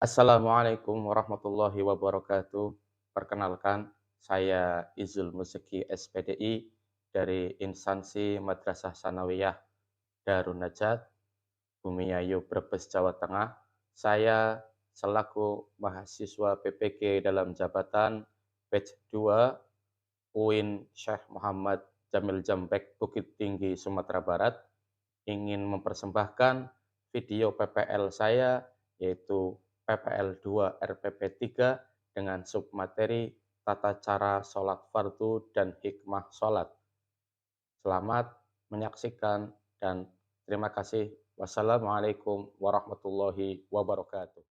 Assalamualaikum warahmatullahi wabarakatuh. Perkenalkan, saya Izul Museki SPDI dari instansi Madrasah Sanawiyah Darun Najat, Bumiayu, Brebes, Jawa Tengah. Saya selaku mahasiswa PPG dalam jabatan Batch 2 UIN Syekh Muhammad Jamil Jambek, Bukit Tinggi, Sumatera Barat, ingin mempersembahkan video PPL saya, yaitu PPL 2 RPP 3 dengan submateri tata cara sholat fardu dan hikmah sholat. Selamat menyaksikan dan terima kasih. Wassalamualaikum warahmatullahi wabarakatuh.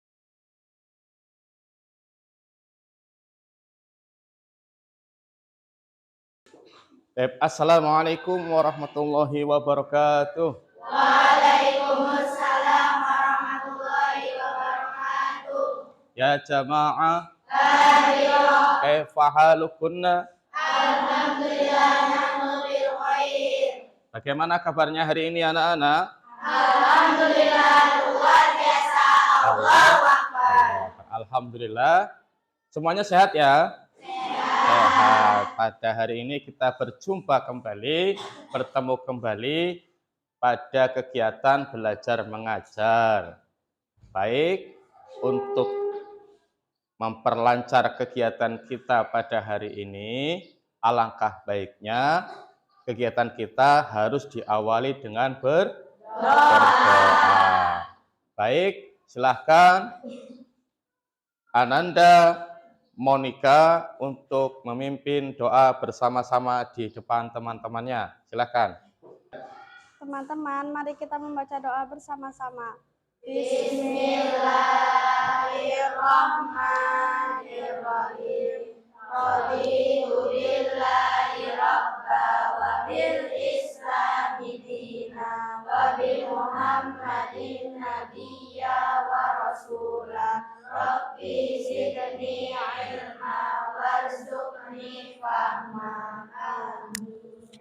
Assalamualaikum warahmatullahi wabarakatuh. Waalaikumsalam warahmatullahi wabarakatuh. Ya jamaah, Hadirah. kaifa halukunna? Alhamdulillah nahnu bil khair. Bagaimana kabarnya hari ini anak-anak? Alhamdulillah luar biasa. Allahu Akbar. Alhamdulillah. Semuanya sehat ya? Sehat. Pada hari ini kita berjumpa kembali, bertemu kembali pada kegiatan belajar mengajar. Baik, untuk memperlancar kegiatan kita pada hari ini, alangkah baiknya kegiatan kita harus diawali dengan berdoa. Baik, silahkan Ananda, Monica untuk memimpin doa bersama-sama di depan teman-temannya. Silakan. Teman-teman, mari kita membaca doa bersama-sama. Bismillahirrahmanirrahim. Raditu billahi rabba wa bil islami dina wa bi Muhammadin nabiyya wa rasula. Rabbi zidni ilma warzuqni fahma. Amin.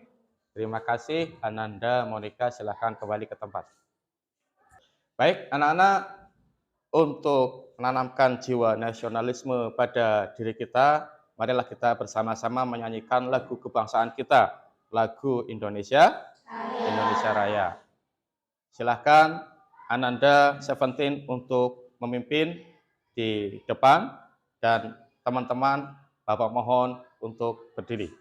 Terima kasih Ananda, Monica, silahkan kembali ke tempat. Baik, anak-anak, untuk menanamkan jiwa nasionalisme pada diri kita, marilah kita bersama-sama menyanyikan lagu kebangsaan kita, lagu Indonesia Raya. Silahkan Ananda Seventeen untuk memimpin di depan dan teman-teman Bapak mohon untuk berdiri.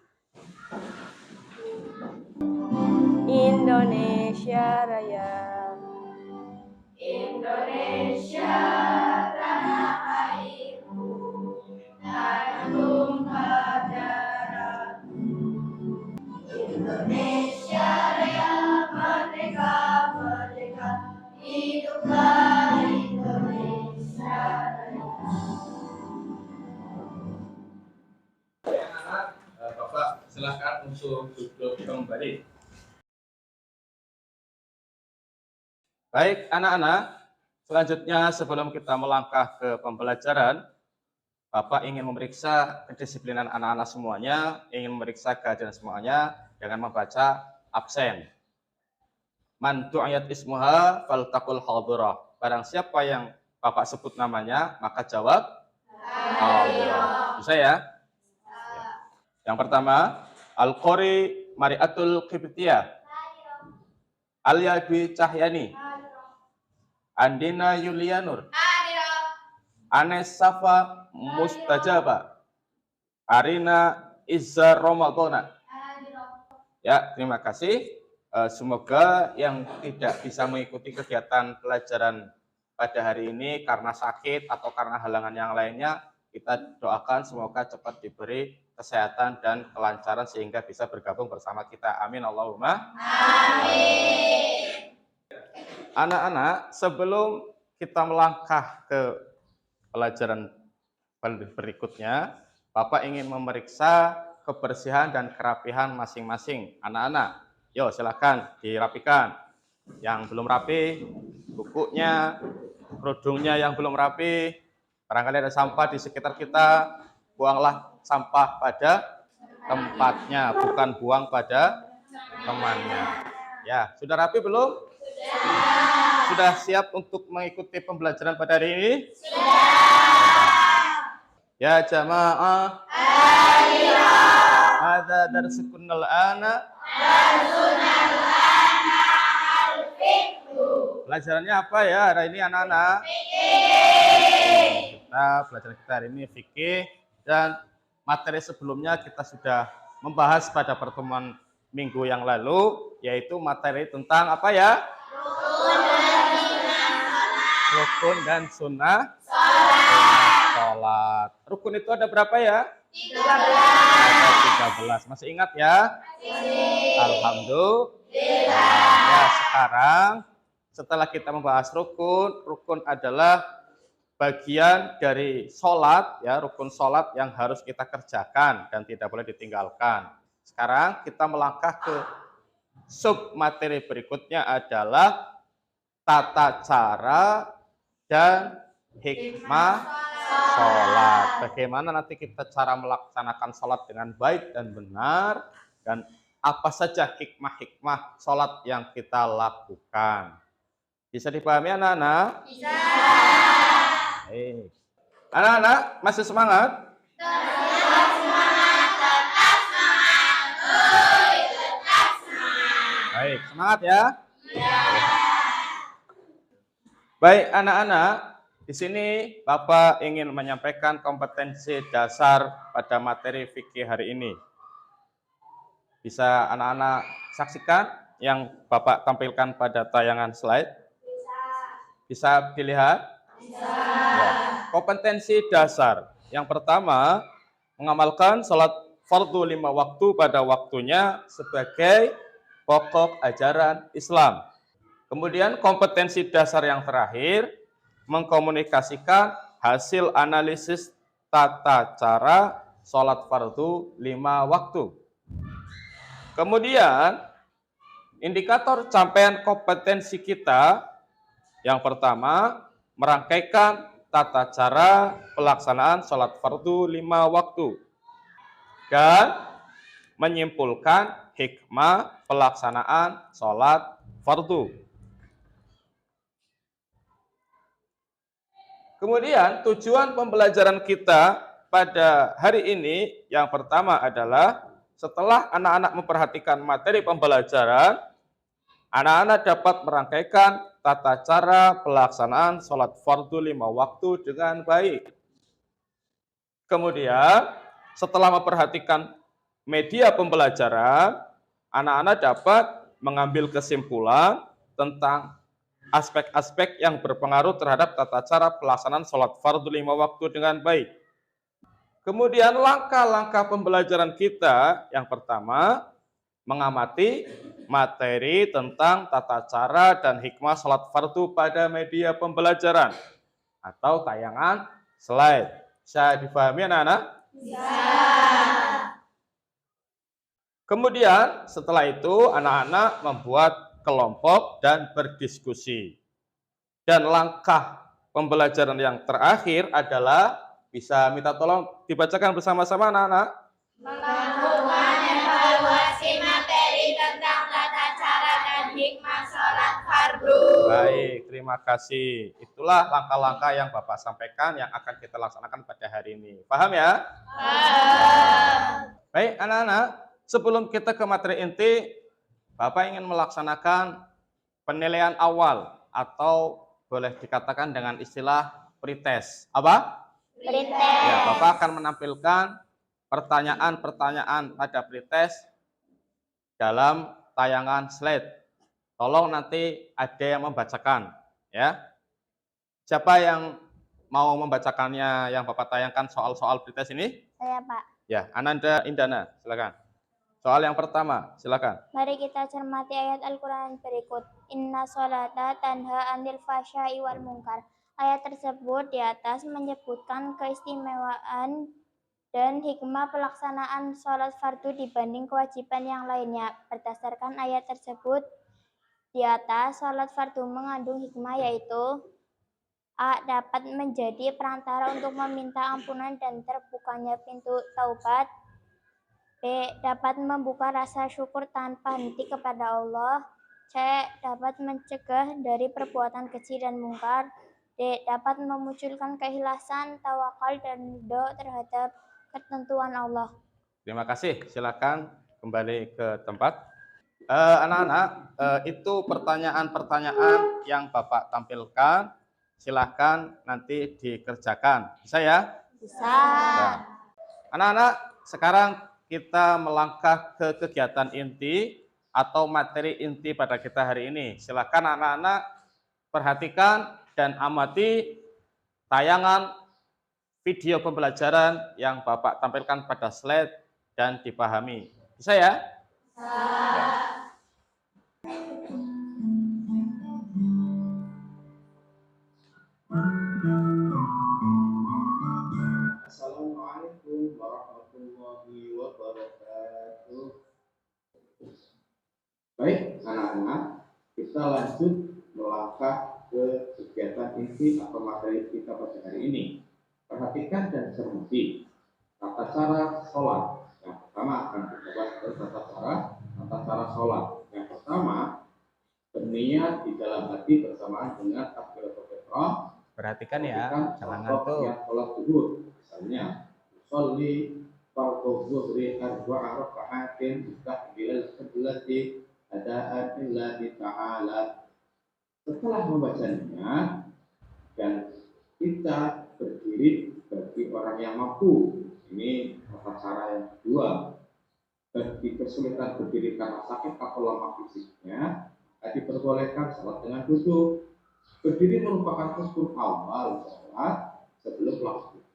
Indonesia Raya. Indonesia tanah airku, tanah tumpah darahku. Indonesia Raya merdeka, merdeka, hiduplah Indonesia Raya. Anak-anak, Bapak silakan untuk duduk kembali. Baik, anak-anak, selanjutnya sebelum kita melangkah ke pembelajaran, Bapak ingin memeriksa kedisiplinan anak-anak semuanya, ingin memeriksa kehadiran semuanya dengan membaca absen. Man du'ayat ismuha faltaqul hadirah. Barang siapa yang Bapak sebut namanya, maka jawab hadirah. Bisa ya? Yang pertama, Al-Qori Mariatul Qibtiyah. Alia Dwi Cahyani. Andina Yulianur. Anes Safa Mustajaba. Arina Izza Ramadona. Ya, terima kasih. Semoga yang tidak bisa mengikuti kegiatan pelajaran pada hari ini karena sakit atau karena halangan yang lainnya, kita doakan semoga cepat diberi kesehatan dan kelancaran sehingga bisa bergabung bersama kita. Amin Allahumma. Amin. Anak-anak, sebelum kita melangkah ke pelajaran berikutnya, Bapak ingin memeriksa kebersihan dan kerapihan masing-masing anak-anak. Yuk, silakan dirapikan. Yang belum rapi, bukunya, kerudungnya yang belum rapi, barangkali ada sampah di sekitar kita, buanglah sampah pada tempatnya, bukan buang pada temannya. Ya, sudah rapi belum? Sudah. Sudah siap untuk mengikuti pembelajaran pada hari ini? Ya jamaah. Hadza darsukunal ana. Pelajarannya apa ya hari ini anak-anak? Pelajaran kita hari ini fikih, dan materi sebelumnya kita sudah membahas pada pertemuan minggu yang lalu, yaitu materi tentang apa ya? Rukun dan sunnah sholat. Rukun itu ada berapa ya? 13. Masih ingat ya? Alhamdulillah. Ya, sekarang setelah kita membahas rukun, rukun adalah bagian dari sholat, ya, rukun sholat yang harus kita kerjakan dan tidak boleh ditinggalkan. Sekarang kita melangkah ke sub materi berikutnya adalah tata cara dan hikmah sholat. Bagaimana nanti kita cara melaksanakan sholat dengan baik dan benar, dan apa saja hikmah-hikmah sholat yang kita lakukan. Bisa dipahami anak-anak? Bisa. Baik. Anak-anak masih semangat? Tetap semangat. Baik, semangat ya? Iya. Baik anak-anak, di sini Bapak ingin menyampaikan kompetensi dasar pada materi fikih hari ini. Bisa anak-anak saksikan yang Bapak tampilkan pada tayangan slide? Bisa dilihat? Bisa. Ya. Kompetensi dasar. Yang pertama, mengamalkan sholat fardu 5 waktu pada waktunya sebagai pokok ajaran Islam. Kemudian kompetensi dasar yang terakhir, mengkomunikasikan hasil analisis tata cara sholat fardu 5 waktu. Kemudian, indikator capaian kompetensi kita, yang pertama, merangkaikan tata cara pelaksanaan sholat fardu 5 waktu. Dan menyimpulkan hikmah pelaksanaan sholat fardu. Kemudian tujuan pembelajaran kita pada hari ini yang pertama adalah setelah anak-anak memperhatikan materi pembelajaran, anak-anak dapat merangkaikan tata cara pelaksanaan sholat fardu 5 waktu dengan baik. Kemudian setelah memperhatikan media pembelajaran, anak-anak dapat mengambil kesimpulan tentang aspek-aspek yang berpengaruh terhadap tata cara pelaksanaan sholat fardu 5 waktu dengan baik. Kemudian langkah-langkah pembelajaran kita, yang pertama, mengamati materi tentang tata cara dan hikmah sholat fardu pada media pembelajaran atau tayangan slide. Bisa dipahami anak-anak? Bisa. Kemudian setelah itu anak-anak membuat kelompok dan berdiskusi. Dan langkah pembelajaran yang terakhir adalah, bisa minta tolong dibacakan bersama-sama anak-anak. Melakukan evaluasi materi tentang tata cara dan hikmah sholat fardu. Baik, terima kasih. Itulah langkah-langkah yang Bapak sampaikan yang akan kita laksanakan pada hari ini. Paham ya? Paham. Baik anak-anak, sebelum kita ke materi inti, Bapak ingin melaksanakan penilaian awal atau boleh dikatakan dengan istilah pretest. Apa? Pretest. Ya, Bapak akan menampilkan pertanyaan-pertanyaan pada pretest dalam tayangan slide. Tolong nanti ada yang membacakan, ya. Siapa yang mau membacakannya yang Bapak tayangkan soal-soal pretest ini? Saya, Pak. Ya, Ananda Indana, silakan. Soal yang pertama, silakan. Mari kita cermati ayat Al-Quran berikut. Inna sholata tanha anil fahsya'i wal munkar. Ayat tersebut di atas menyebutkan keistimewaan dan hikmah pelaksanaan sholat fardu dibanding kewajiban yang lainnya. Berdasarkan ayat tersebut di atas, sholat fardu mengandung hikmah yaitu A. Dapat menjadi perantara untuk meminta ampunan dan terbukanya pintu taubat. B. Dapat membuka rasa syukur tanpa henti kepada Allah. C. Dapat mencegah dari perbuatan keji dan mungkar. D. Dapat memunculkan keikhlasan, tawakal, dan ridho terhadap ketentuan Allah. Terima kasih. Silakan kembali ke tempat. Anak-anak, itu pertanyaan-pertanyaan yang Bapak tampilkan. Silakan nanti dikerjakan. Bisa ya? Bisa. Nah, anak-anak, sekarang kita melangkah ke kegiatan inti atau materi inti pada kita hari ini. Silakan anak-anak perhatikan dan amati tayangan video pembelajaran yang Bapak tampilkan pada slide dan dipahami. Bisa ya? Ya. Assalamualaikum warahmatullahi wabarakatuh. Baik, anak-anak, kita lanjut melangkah ke kegiatan inti atau materi kita pada hari ini. Perhatikan dan cermati tata cara sholat. Yang pertama akan kita bahas tata cara sholat. Yang pertama, berniat di dalam hati bersamaan dengan takbiratul ihram. Perhatikan ya, jangan ngantuk. Yang sholat zuhur, misalnya sholli fardhu zuhri arba'a raka'atin mustaqbilal qiblati adaan lillahi ta'ala. Setelah membacanya dan kita berdiri bagi orang yang mampu. Ini tata cara yang kedua. Bagi kesulitan berdiri karena sakit atau lemah fisiknya, diperbolehkan sholat dengan duduk. Berdiri merupakan rukun awal sholat sebelum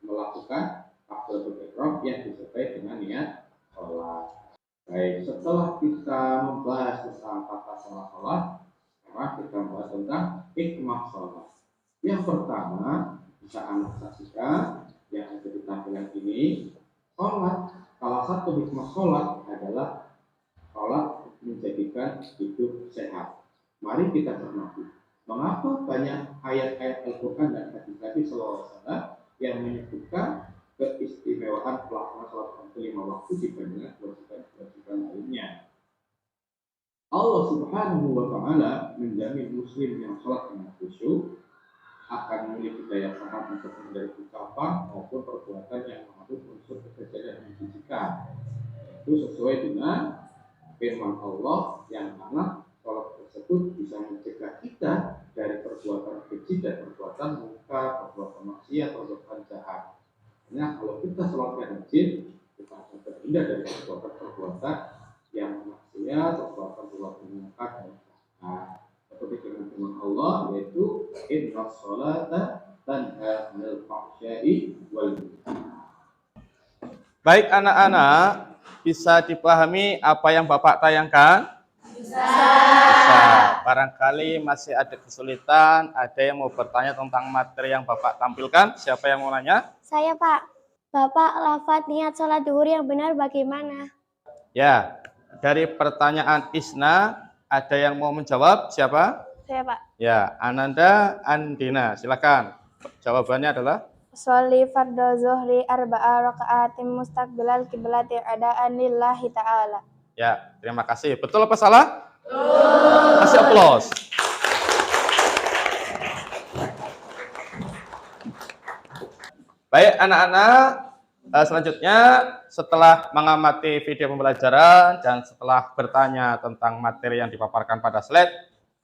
melakukan takbiratul ihram yang disertai dengan niat sholat. Baik, setelah kita membahas tentang tata cara sholat, sekarang kita membahas tentang hikmah sholat. Yang pertama, bisa anak saksikan yang ada di tampilan ini, sholat. Salah satu hikmah sholat adalah sholat menjadikan hidup sehat. Mari kita cermati. Mengapa banyak ayat-ayat Al-Quran dan hadis Nabi SAW yang menyebutkan keistimewaan pelaksanaan sholat 5 waktu dibandingkan kewajiban lainnya? Allah Subhanahu wa Ta'ala menjamin Muslim yang sholat dengan khusyuk akan memiliki daya tahan untuk menghindari ucapan maupun perbuatan yang mengandung unsur kekejian dan menjijikan. Itu sesuai dengan firman Allah yang mana sholat tersebut bisa mencegah kita dari perbuatan keji dan perbuatan muka, perbuatan maksiat, perbuatan jahat. Karena kalau kita sholatnya rajin, kita akan terhindar dari perbuatan yang maksiat, perbuatan muka dan jahat. Seperti dengan firman Allah, yaitu inna sholata tanha 'anil fahsya'i wal munkar. Baik anak-anak, bisa dipahami apa yang Bapak tayangkan? Bisa. Barangkali masih ada kesulitan, ada yang mau bertanya tentang materi yang Bapak tampilkan. Siapa yang mau nanya? Saya, Pak. Bapak, lafaz niat sholat zuhur yang benar bagaimana? Ya, dari pertanyaan Isna, ada yang mau menjawab? Siapa? Saya, Pak. Ya, Ananda Andina. Silakan. Jawabannya adalah? Sholli fardhu zuhri arba'a raka'atin mustaqbilal qiblati adaan lillahi ta'ala. Ya, terima kasih. Betul apa salah? Betul. Kasih aplaus. Baik anak-anak, selanjutnya setelah mengamati video pembelajaran dan setelah bertanya tentang materi yang dipaparkan pada slide,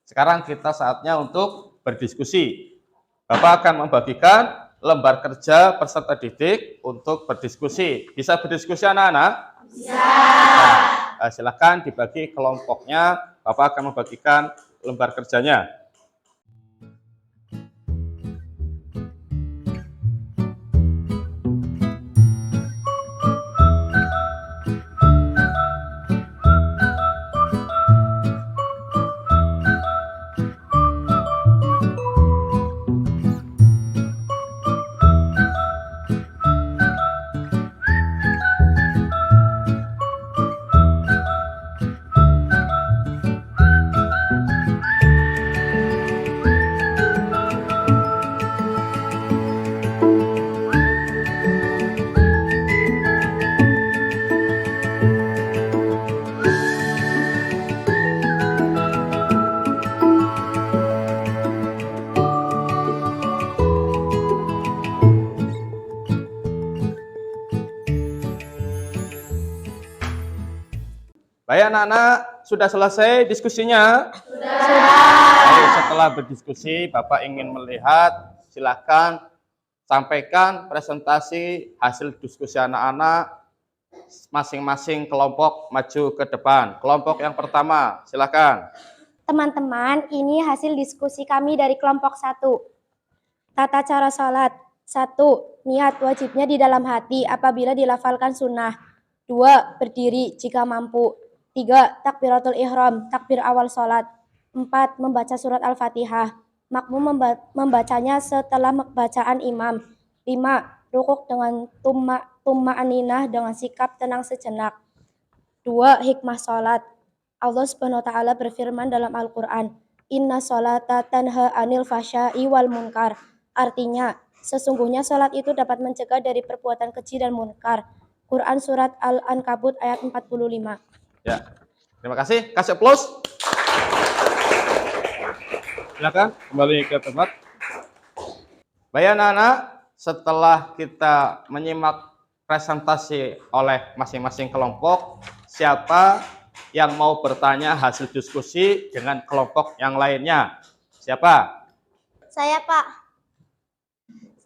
sekarang kita saatnya untuk berdiskusi. Bapak akan membagikan lembar kerja peserta didik untuk berdiskusi. Bisa berdiskusi anak-anak? Bisa. Nah, silakan dibagi kelompoknya. Bapak akan membagikan lembar kerjanya. Baik anak-anak, sudah selesai diskusinya? Sudah. Baik, setelah berdiskusi, Bapak ingin melihat, silakan sampaikan presentasi hasil diskusi anak-anak, masing-masing kelompok maju ke depan. Kelompok yang pertama, silakan. Teman-teman, ini hasil diskusi kami dari kelompok 1. Tata cara sholat. 1. Niat wajibnya di dalam hati apabila dilafalkan sunnah. 2. Berdiri jika mampu. 3. Takbiratul ihram, takbir awal sholat. 4. Membaca surat Al-Fatihah. Makmum membacanya setelah bacaan imam. 5. Rukuk dengan tumma'aninah dengan sikap tenang sejenak. 2. Hikmah sholat. Allah Subhanahu wa taala berfirman dalam Al-Qur'an, "Inna sholata tanha anil fahsya'i wal munkar." Artinya, sesungguhnya sholat itu dapat mencegah dari perbuatan keji dan munkar. Quran surat Al-Ankabut ayat 45. Ya, terima kasih. Kasih aplaus. Silakan kembali ke tempat. Baik anak-anak, setelah kita menyimak presentasi oleh masing-masing kelompok, siapa yang mau bertanya hasil diskusi dengan kelompok yang lainnya? Siapa? Saya, Pak.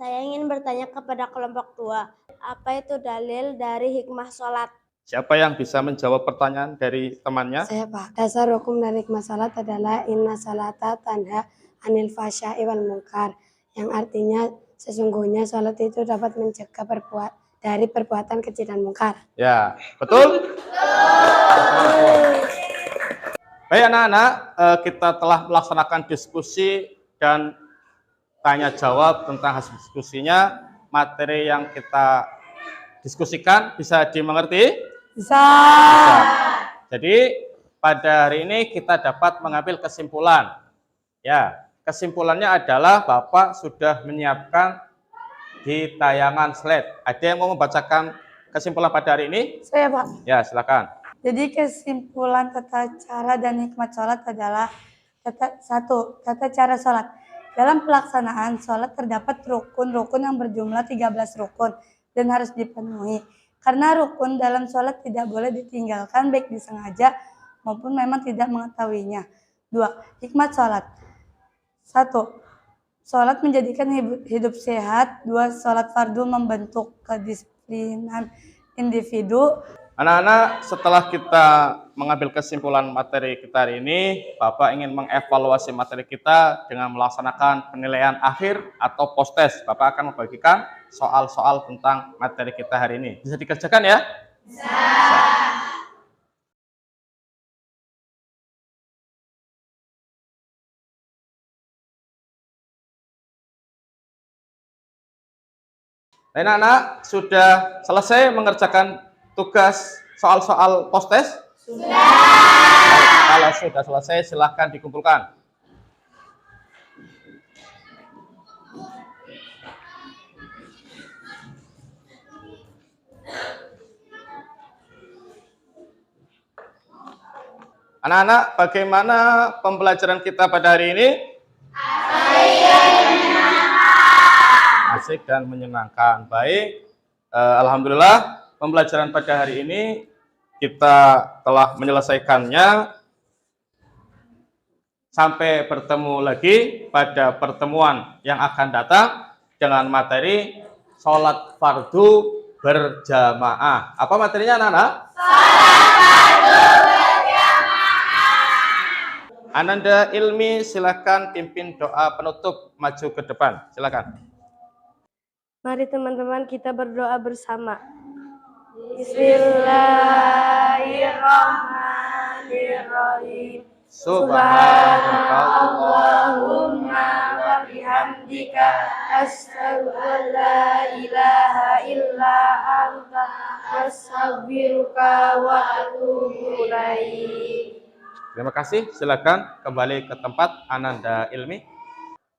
Saya ingin bertanya kepada kelompok 2. Apa itu dalil dari hikmah sholat? Siapa yang bisa menjawab pertanyaan dari temannya? Saya Pak, dasar hukum dari hikmah salat adalah inna salata tanha anil fahsya'i wal munkar, yang artinya sesungguhnya salat itu dapat mencegah dari perbuatan keji dan mungkar. Ya, betul? Baik anak-anak, kita telah melaksanakan diskusi dan tanya jawab tentang hasil diskusinya. Materi yang kita diskusikan bisa dimengerti? Bisa. Jadi pada hari ini kita dapat mengambil kesimpulan. Ya, kesimpulannya adalah Bapak sudah menyiapkan di tayangan slide. Ada yang mau membacakan kesimpulan pada hari ini? Saya Pak. Ya, silakan. Jadi kesimpulan tata cara dan hikmat sholat adalah 1. Tata cara sholat. Dalam pelaksanaan sholat terdapat rukun-rukun yang berjumlah 13 rukun dan harus dipenuhi. Karena rukun dalam sholat tidak boleh ditinggalkan baik disengaja maupun memang tidak mengetahuinya. 2. Hikmat sholat. 1. Sholat menjadikan hidup sehat. 2. Sholat fardu membentuk kedisiplinan individu. Anak-anak, setelah kita mengambil kesimpulan materi kita hari ini, Bapak ingin mengevaluasi materi kita dengan melaksanakan penilaian akhir atau post-test. Bapak akan membagikan soal-soal tentang materi kita hari ini. Bisa dikerjakan ya? Bisa. Anak-anak, sudah selesai mengerjakan tugas soal-soal post-test? Sudah. Kalau sudah selesai, silahkan dikumpulkan. Anak-anak, bagaimana pembelajaran kita pada hari ini? Asik dan menyenangkan. Baik, alhamdulillah pembelajaran pada hari ini kita telah menyelesaikannya. Sampai bertemu lagi pada pertemuan yang akan datang dengan materi sholat fardu berjamaah. Apa materinya anak-anak? Sholat fardu berjamaah. Ananda Ilmi, silakan pimpin doa penutup, maju ke depan. Silakan. Mari teman-teman kita berdoa bersama. Bismillahirrahmanirrahim. Subhanakallahumma wa bihamdika asyhadu an la ilaha illa anta astaghfiruka wa atubu ilaik. Terima kasih. Silakan kembali ke tempat Ananda Ilmi.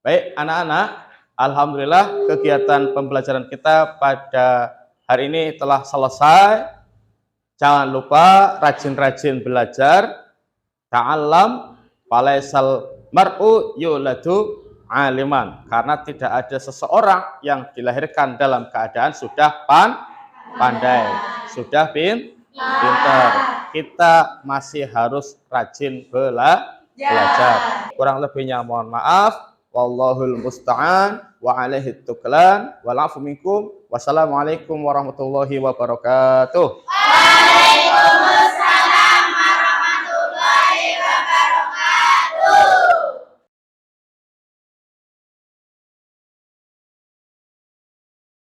Baik, anak-anak, alhamdulillah kegiatan pembelajaran kita pada hari ini telah selesai. Jangan lupa rajin-rajin belajar. Ta'allam falaisal mar'u yuladu aliman. Karena tidak ada seseorang yang dilahirkan dalam keadaan sudah pandai, sudah pintar. kita masih harus rajin belajar. Kurang lebihnya mohon maaf. Wallahul musta'an wa alaihi tuklan wal afu minkum. Wassalamualaikum warahmatullahi wabarakatuh.